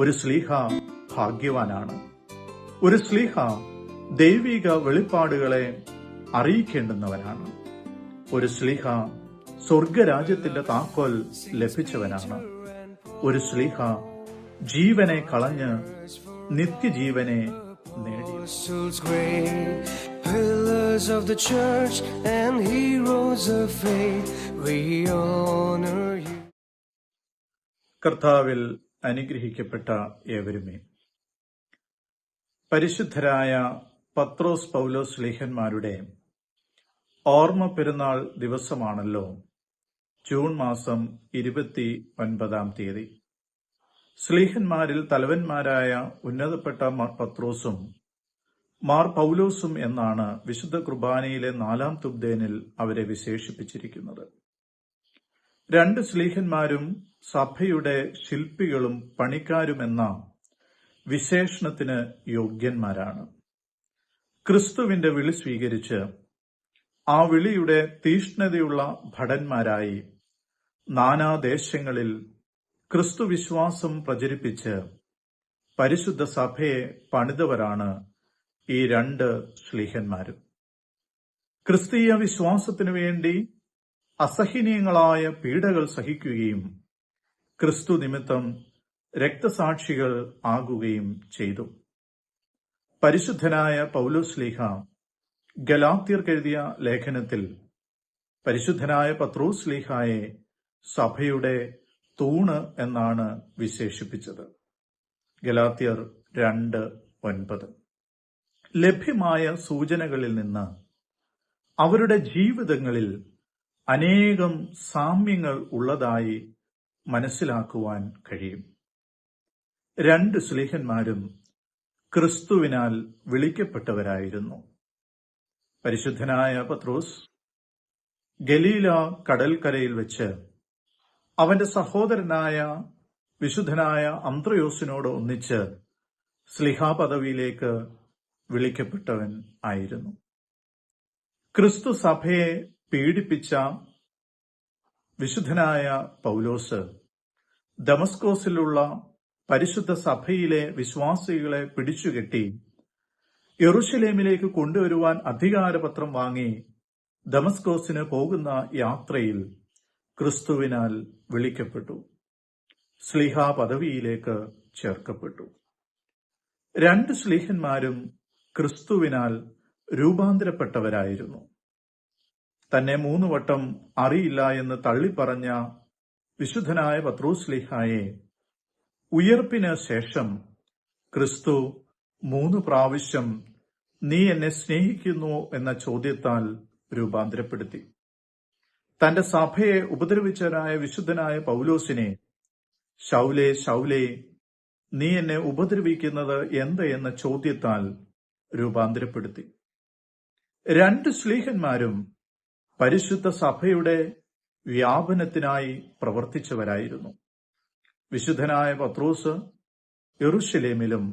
ഒരു ശ്ലീഹ ഭാഗ്യവാനാണ്. ഒരു ശ്ലീഹ ദൈവിക വെളിപ്പാടുകളെ അറിയിക്കേണ്ടുന്നവനാണ്. ഒരു ശ്ലീഹ സ്വർഗരാജ്യത്തിന്റെ താക്കോൽ ലഭിച്ചവനാണ്. ഒരു ശ്ലീഹ ജീവനെ കളഞ്ഞ് നിത്യജീവനെ നേടി. Pillars of the church and heroes of faith, we honor you. കർത്താവിൽ അനുഗ്രഹിക്കപ്പെട്ട ഏവരുമേ, പരിശുദ്ധരായ പത്രോസ് പൗലോസ് ശ്ലീഹന്മാരുടെ ഓർമ്മ പെരുന്നാൾ ദിവസമാണല്ലോ ജൂൺ മാസം 29 ശ്ലീഹന്മാരിൽ തലവന്മാരായ ഉന്നതപ്പെട്ട പത്രോസും മാർ പൗലോസും എന്നാണ് വിശുദ്ധ കുർബാനയിലെ 4-ാം തുബ്ദേനിൽ അവരെ വിശേഷിപ്പിച്ചിരിക്കുന്നത്. രണ്ട് ശ്ലീഹന്മാരും സഭയുടെ ശില്പികളും പണിക്കാരുമെന്ന വിശേഷണത്തിന് യോഗ്യന്മാരാണ്. ക്രിസ്തുവിന്റെ വിളി സ്വീകരിച്ച് ആ വിളിയുടെ തീഷ്ണതയുള്ള ഭടന്മാരായി നാനാദേശങ്ങളിൽ ക്രിസ്തുവിശ്വാസം പ്രചരിപ്പിച്ച് പരിശുദ്ധ സഭയെ പണിതവരാണ് ഈ രണ്ട് ശ്ലീഹന്മാരും. ക്രിസ്തീയ വിശ്വാസത്തിനു വേണ്ടി അസഹനീയങ്ങളായ പീഡകൾ സഹിക്കുകയും ക്രിസ്തു നിമിത്തം രക്തസാക്ഷികൾ ആകുകയും ചെയ്തു. പരിശുദ്ധനായ പൗലോസ് ശ്ലീഹ ഗലാത്യർക്കെഴുതിയ ലേഖനത്തിൽ പരിശുദ്ധനായ പത്രോസ് ശ്ലീഹായെ സഭയുടെ തൂണ് എന്നാണ് വിശേഷിപ്പിച്ചത്. ഗലാത്യർ 2:9. ലഭ്യമായ സൂചനകളിൽ നിന്ന് അവരുടെ ജീവിതങ്ങളിൽ അനേകം സാമ്യങ്ങൾ ഉള്ളതായി മനസ്സിലാക്കുവാൻ കഴിയും. രണ്ട് ശ്ലീഹന്മാരും ക്രിസ്തുവിനാൽ വിളിക്കപ്പെട്ടവരായിരുന്നു. പരിശുദ്ധനായ പത്രോസ് ഗലീല കടൽക്കരയിൽ വെച്ച് അവന്റെ സഹോദരനായ വിശുദ്ധനായ അന്ത്രയോസിനോട് ഒന്നിച്ച് ശ്ലീഹാ പദവിയിലേക്ക് വിളിക്കപ്പെട്ടവൻ ആയിരുന്നു. ക്രിസ്തു സഭയെ പീഡിപ്പിച്ച വിശുദ്ധനായ പൗലോസ് ദമസ്കോസിലുള്ള പരിശുദ്ധ സഭയിലെ വിശ്വാസികളെ പിടിച്ചുകെട്ടി യെരുശലേമിലേക്ക് കൊണ്ടുവരുവാൻ അധികാരപത്രം വാങ്ങി ദമസ്കോസിന് പോകുന്ന യാത്രയിൽ ക്രിസ്തുവിനാൽ വിളിക്കപ്പെട്ടു, ശ്ലീഹാ പദവിയിലേക്ക് ചേർക്കപ്പെട്ടു. രണ്ട് ശ്ലീഹന്മാരും ക്രിസ്തുവിനാൽ രൂപാന്തരപ്പെട്ടവരായിരുന്നു. തന്നെ 3 വട്ടം അറിയില്ല എന്ന് തള്ളിപ്പറഞ്ഞ വിശുദ്ധനായ പത്രോസ് ശ്ലീഹായെ ഉയർപ്പിന് ശേഷം ക്രിസ്തു 3 പ്രാവശ്യം നീ എന്നെ സ്നേഹിക്കുന്നു എന്ന ചോദ്യത്താൽ രൂപാന്തരപ്പെടുത്തി. തന്റെ സഭയെ ഉപദ്രവിച്ചവനായ വിശുദ്ധനായ പൗലോസിനെ ശൗലേ ശൗലേ നീ എന്നെ ഉപദ്രവിക്കുന്നത് എന്ത് എന്ന ചോദ്യത്താൽ രൂപാന്തരപ്പെടുത്തി. രണ്ട് ശ്ലീഹന്മാരും പരിശുദ്ധ സഭയുടെ വ്യാപനത്തിനായി പ്രവർത്തിച്ചവരായിരുന്നു. വിശുദ്ധനായ പത്രോസ് യെരുശലേമിലും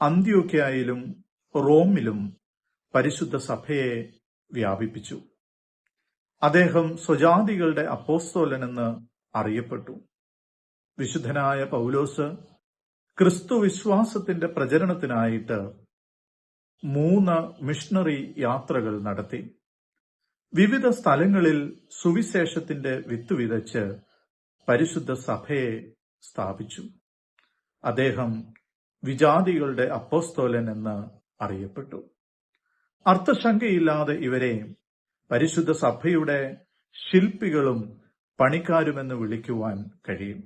അന്ത്യോക്യയിലും റോമിലും പരിശുദ്ധ സഭയെ വ്യാപിപ്പിച്ചു. അദ്ദേഹം സ്വജാതികളുടെ അപ്പോസ്തലനെന്ന് അറിയപ്പെട്ടു. വിശുദ്ധനായ പൗലോസ് ക്രിസ്തു വിശ്വാസത്തിന്റെ പ്രചരണത്തിനായിട്ട് 3 മിഷണറി യാത്രകൾ നടത്തി. വിവിധ സ്ഥലങ്ങളിൽ സുവിശേഷത്തിന്റെ വിത്ത് വിതച്ച് പരിശുദ്ധ സഭയെ സ്ഥാപിച്ചു. അദ്ദേഹം വിജാതികളുടെ അപ്പോസ്തലൻ എന്ന് അറിയപ്പെട്ടു. അർത്ഥശങ്കയില്ലാതെ ഇവരെ പരിശുദ്ധ സഭയുടെ ശില്പികളും പണിക്കാരുമെന്ന് വിളിക്കുവാൻ കഴിയും.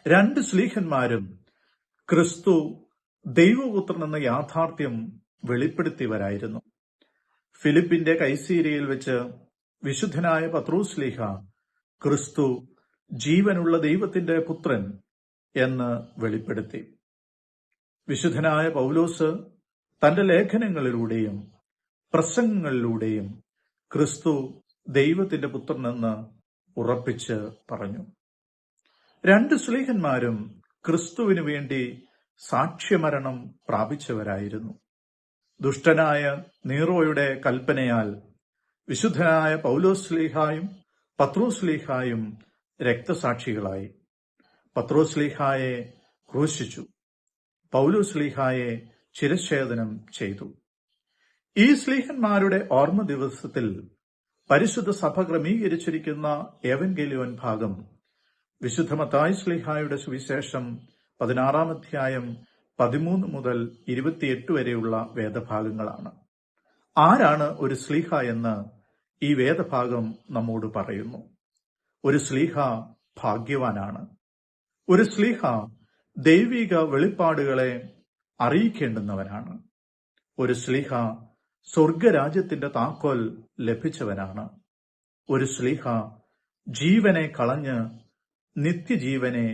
രണ്ട് ശ്ലീഹന്മാരും ക്രിസ്തു ദൈവപുത്രൻ എന്ന യാഥാർത്ഥ്യം വെളിപ്പെടുത്തിയവരായിരുന്നു. ഫിലിപ്പിന്റെ കൈസീരയിൽ വെച്ച് വിശുദ്ധനായ പത്രോസ് ശ്ലീഹ ക്രിസ്തു ജീവനുള്ള ദൈവത്തിന്റെ പുത്രൻ എന്ന് വെളിപ്പെടുത്തി. വിശുദ്ധനായ പൗലോസ് തന്റെ ലേഖനങ്ങളിലൂടെയും പ്രസംഗങ്ങളിലൂടെയും ക്രിസ്തു ദൈവത്തിന്റെ പുത്രനെന്ന് ഉറപ്പിച്ച് പറഞ്ഞു. രണ്ട് ശ്ലീഹന്മാരും ക്രിസ്തുവിനു വേണ്ടി സാക്ഷ്യമരണം പ്രാപിച്ചവരായിരുന്നു. ദുഷ്ടനായ നീറോയുടെ കൽപ്പനയാൽ വിശുദ്ധനായ പൗലോസ് ശ്ലീഹായും പത്രോസ് ശ്ലീഹായും രക്തസാക്ഷികളായി. പത്രോസ് ശ്ലീഹായെ ക്രൂശിച്ചു. പൗലോസ്ലീഹായെ ശിരച്ഛേദനം ചെയ്തു. ഈ സ്ലീഹന്മാരുടെ ഓർമ്മ ദിവസത്തിൽ പരിശുദ്ധ സഭ ക്രമീകരിച്ചിരിക്കുന്ന ഏവൻഗേലിയോൻ ഭാഗം വിശുദ്ധ മത്തായി സ്ലീഹായുടെ സുവിശേഷം 16-ാം അധ്യായം 13 മുതൽ 28 വരെയുള്ള വേദഭാഗങ്ങളാണ്. ആരാണ് ഒരു സ്ലീഹ എന്ന് ഈ വേദഭാഗം നമ്മോട് പറയുന്നു. ഒരു സ്ലീഹ ഭാഗ്യവാനാണ്. ഒരു സ്ലീഹ ദൈവിക വെളിപ്പാടുകളെ അറിയിക്കേണ്ടുന്നവനാണ്. ഒരു സ്ലീഹ സ്വർഗരാജ്യത്തിന്റെ താക്കോൽ ലഭിച്ചവനാണ്. ഒരു സ്ലീഹ ജീവനെ കളഞ്ഞ് നിത്യജീവനെ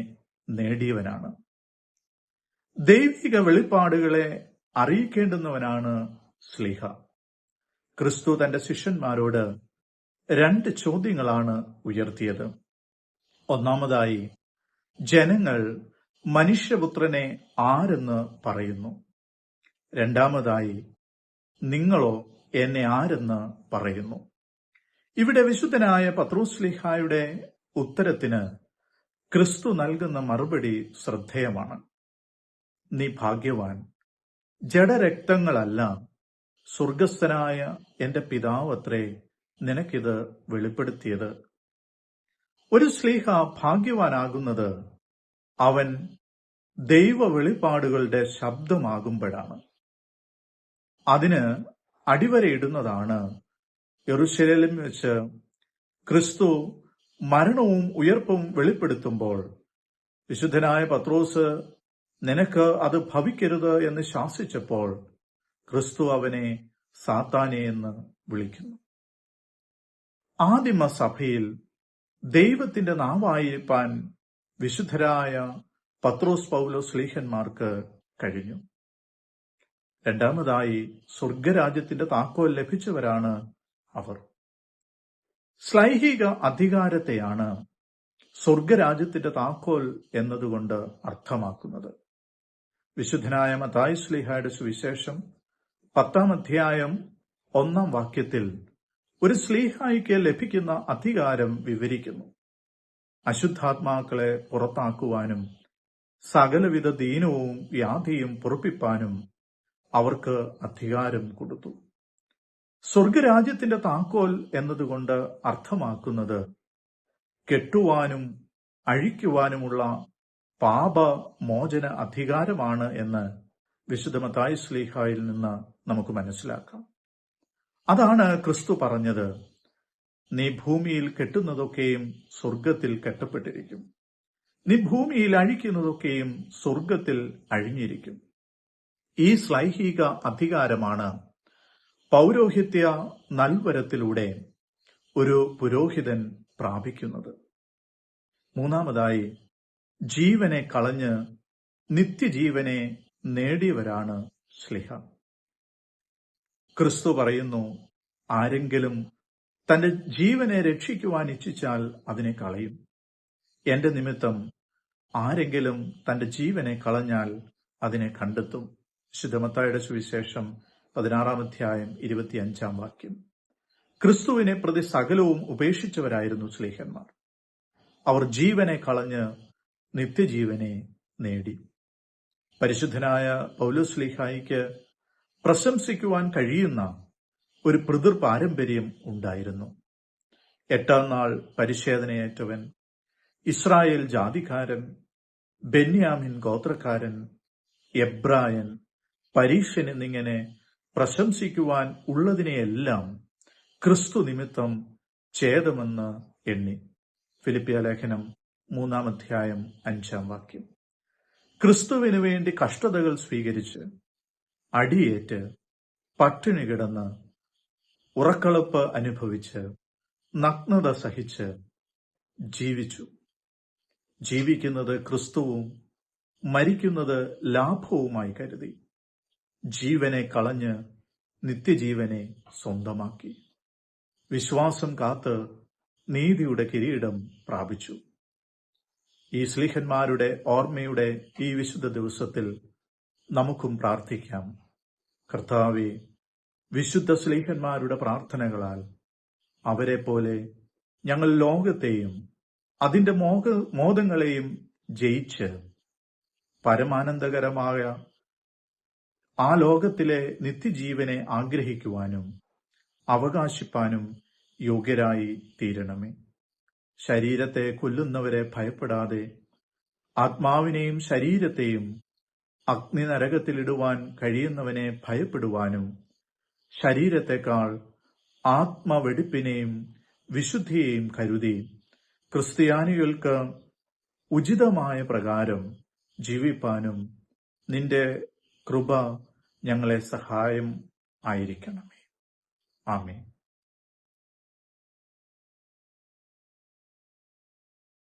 നേടിയവനാണ്. ദൈവിക വെളിപ്പാടുകളെ അറിയിക്കേണ്ടുന്നവനാണ് സ്ലീഹ. ക്രിസ്തു തന്റെ ശിഷ്യന്മാരോട് 2 ചോദ്യങ്ങളാണ് ഉയർത്തിയത്. ഒന്നാമതായി, ജനങ്ങൾ മനുഷ്യപുത്രനെ ആരെന്ന് പറയുന്നു? രണ്ടാമതായി, നിങ്ങളോ എന്നെ ആരെന്ന് പറയുന്നു? ഇവിടെ വിശുദ്ധനായ പത്രോസ്ലീഹായുടെ ഉത്തരത്തിന് ക്രിസ്തു നൽകുന്ന മറുപടി ശ്രദ്ധേയമാണ്. നീ ഭാഗ്യവാൻ, ജഡരക്തങ്ങളല്ല, സ്വർഗസ്ഥനായ എന്റെ പിതാവത്രേ നിനക്കിത് വെളിപ്പെടുത്തിയത്. ഒരു സ്ലീഹ ഭാഗ്യവാനാകുന്നത് അവൻ ദൈവ വെളിപ്പാടുകളുടെ ശബ്ദമാകുമ്പോഴാണ്. അതിന് അടിവരയിടുന്നതാണ് യെരുശലേമിൽ വെച്ച് ക്രിസ്തു മരണവും ഉയർപ്പും വെളിപ്പെടുത്തുമ്പോൾ വിശുദ്ധനായ പത്രോസ് നിനക്ക് അത് ഭവിക്കരുത് എന്ന് ശാസിച്ചപ്പോൾ ക്രിസ്തു അവനെ സാത്താനെ എന്ന് വിളിക്കുന്നു. ആദിമ സഭയിൽ ദൈവത്തിന്റെ നാവായിരിക്കാൻ വിശുദ്ധരായ പത്രോസ് പൗലോസ് സ്ലീഹന്മാർക്ക് കഴിഞ്ഞു. രണ്ടാമതായി, സ്വർഗരാജ്യത്തിന്റെ താക്കോൽ ലഭിച്ചവരാണ് അവർ. ശ്ലൈഹിക അധികാരത്തെയാണ് സ്വർഗരാജ്യത്തിന്റെ താക്കോൽ എന്നതുകൊണ്ട് അർത്ഥമാക്കുന്നത്. വിശുദ്ധനായ മത്തായി സ്ലീഹായുടെ സുവിശേഷം 10-ാം അധ്യായം 1-ാം വാക്യത്തിൽ ഒരു സ്ലീഹായിക്ക് ലഭിക്കുന്ന അധികാരം വിവരിക്കുന്നു. അശുദ്ധാത്മാക്കളെ പുറത്താക്കുവാനും സകലവിധ ദീനവും വ്യാധിയും പൊറുപ്പിപ്പാനും അവർക്ക് അധികാരം കൊടുത്തു. സ്വർഗരാജ്യത്തിന്റെ താക്കോൽ എന്നതുകൊണ്ട് അർത്ഥമാക്കുന്നത് കെട്ടുവാനും അഴിക്കുവാനുമുള്ള പാപമോചന അധികാരമാണ് എന്ന് വിശുദ്ധ മത്തായി സ്ലീഹായിൽ നിന്ന് നമുക്ക് മനസ്സിലാക്കാം. അതാണ് ക്രിസ്തു പറഞ്ഞത്, നീ ഭൂമിയിൽ കെട്ടുന്നതൊക്കെയും സ്വർഗത്തിൽ കെട്ടപ്പെട്ടിരിക്കും, നീ ഭൂമിയിൽ അഴിക്കുന്നതൊക്കെയും സ്വർഗത്തിൽ അഴിഞ്ഞിരിക്കും. ഈ ശ്ലൈഹിക അധികാരമാണ് പൗരോഹിത്യ നൽവരത്തിലൂടെ ഒരു പുരോഹിതൻ പ്രാപിക്കുന്നത്. മൂന്നാമതായി, ജീവനെ കളഞ്ഞ് നിത്യജീവനെ നേടിയവരാണ് സ്ലീഹ. ക്രിസ്തു പറയുന്നു, ആരെങ്കിലും തന്റെ ജീവനെ രക്ഷിക്കുവാൻ ഇച്ഛിച്ചാൽ അതിനെ കളയും. എന്റെ നിമിത്തം ആരെങ്കിലും തന്റെ ജീവനെ കളഞ്ഞാൽ അതിനെ കണ്ടെത്തും. വിശുദ്ധ മത്തായിയുടെ സുവിശേഷം 16-ാം അധ്യായം 25-ാം വാക്യം. ക്രിസ്തുവിനെ പ്രതി സകലവും ഉപേക്ഷിച്ചവരായിരുന്നു സ്ലീഹന്മാർ. അവർ ജീവനെ കളഞ്ഞ് നിത്യജീവനെ നേടി. പരിശുദ്ധനായ പൗലോസ് സ്ലീഹായിക്ക് പ്രശംസിക്കുവാൻ കഴിയുന്ന ഒരു പിതൃ പാരമ്പര്യം ഉണ്ടായിരുന്നു. 8-ാം നാൾ പരിച്ഛേദനയേറ്റവൻ, ഇസ്രായേൽ ജാതിക്കാരൻ, ബെന്യാമിൻ ഗോത്രക്കാരൻ, എബ്രായൻ, പരീശൻ എന്നിങ്ങനെ പ്രശംസിക്കുവാൻ ഉള്ളതിനെയെല്ലാം ക്രിസ്തു നിമിത്തം ഛേദമെന്ന് എണ്ണി. ഫിലിപ്പിയ ലേഖനം 3-ാം അധ്യായം 5-ാം വാക്യം. ക്രിസ്തുവിനു വേണ്ടി കഷ്ടതകൾ സ്വീകരിച്ച്, അടിയേറ്റ്, പട്ടിണി കിടന്ന്, ഉറക്കളപ്പ് അനുഭവിച്ച്, നഗ്നത സഹിച്ച് ജീവിച്ചു. ജീവിക്കുന്നത് ക്രിസ്തുവും മരിക്കുന്നത് ലാഭവുമായി കരുതി ജീവനെ കളഞ്ഞ് നിത്യജീവനെ സ്വന്തമാക്കി. വിശ്വാസം കാത്ത് നീതിയുടെ കിരീടം പ്രാപിച്ചു. ഈ സ്ലീഹന്മാരുടെ ഓർമ്മയുടെ ഈ വിശുദ്ധ ദിവസത്തിൽ നമുക്കും പ്രാർത്ഥിക്കാം. കർത്താവേ, വിശുദ്ധ സ്ലീഹന്മാരുടെ പ്രാർത്ഥനകളാൽ അവരെ പോലെ ഞങ്ങൾ ലോകത്തെയും അതിന്റെ മോദങ്ങളെയും ജയിച്ച് പരമാനന്ദകരമായ ആ ലോകത്തിലെ നിത്യജീവനെ ആഗ്രഹിക്കുവാനും അവകാശിപ്പാനും യോഗ്യരായി തീരണമേ. ശരീരത്തെ കൊല്ലുന്നവരെ ഭയപ്പെടാതെ ആത്മാവിനെയും ശരീരത്തെയും അഗ്നിനരകത്തിലിടുവാൻ കഴിയുന്നവനെ ഭയപ്പെടുവാനും ശരീരത്തെക്കാൾ ആത്മവെടിപ്പിനെയും വിശുദ്ധിയെയും കരുതി ക്രിസ്ത്യാനികൾക്ക് ഉചിതമായ പ്രകാരം ജീവിപ്പാനും നിന്റെ കൃപ ഞങ്ങളെ സഹായം ആയിരിക്കണമേ. ആമേൻ.